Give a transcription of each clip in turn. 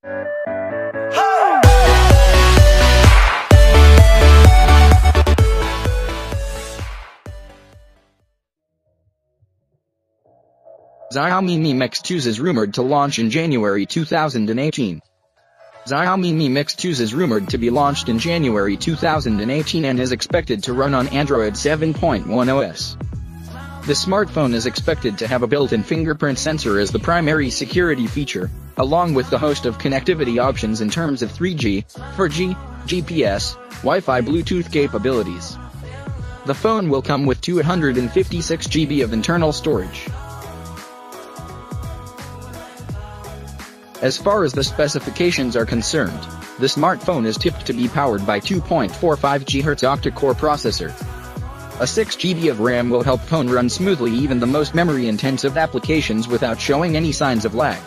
Xiaomi Mi Mix 2 is rumored to launch in January 2018. Xiaomi Mi Mix 2 is rumored to be launched in January 2018 and is expected to run on Android 7.1 OS. The smartphone is expected to have a built-in fingerprint sensor as the primary security feature, along with the host of connectivity options in terms of 3G, 4G, GPS, Wi-Fi Bluetooth capabilities. The phone will come with 256 GB of internal storage. As far as the specifications are concerned, the smartphone is tipped to be powered by 2.45 GHz Octa core processor. A 6 GB of RAM will help phone run smoothly even the most memory-intensive applications without showing any signs of lag.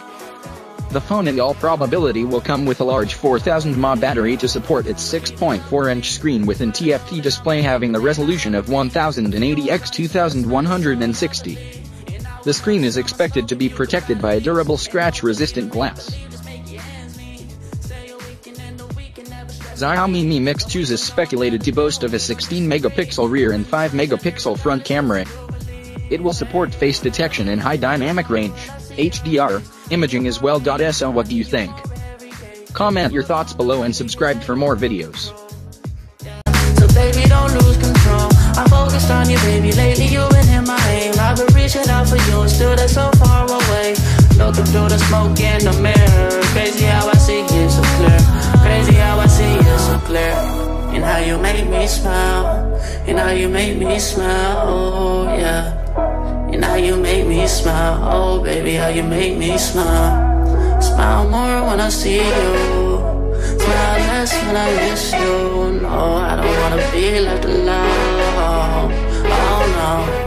The phone in all probability will come with a large 4000 mAh battery to support its 6.4-inch screen with an TFT display having the resolution of 1080 x 2160. The screen is expected to be protected by a durable scratch-resistant glass. Xiaomi Mi Mix 2 is speculated to boast of a 16-megapixel rear and 5-megapixel front camera. It will support face detection and high dynamic range, HDR, imaging as well. So what do you think? Comment your thoughts below and subscribe for more videos. So baby, don't lose control. I focused on you, baby. Lately you've been in my aim. I've been reaching out for you and still they're so far away. Looking through the smoke in the mirror. Crazy how I see you so clear. Crazy how I see you so clear. And how you make me smile. And how you make me smile, oh yeah. And how you make me smile, oh baby, how you make me smile. Smile more when I see you. Smile less when I miss you. No, I don't wanna be left alone. Oh no.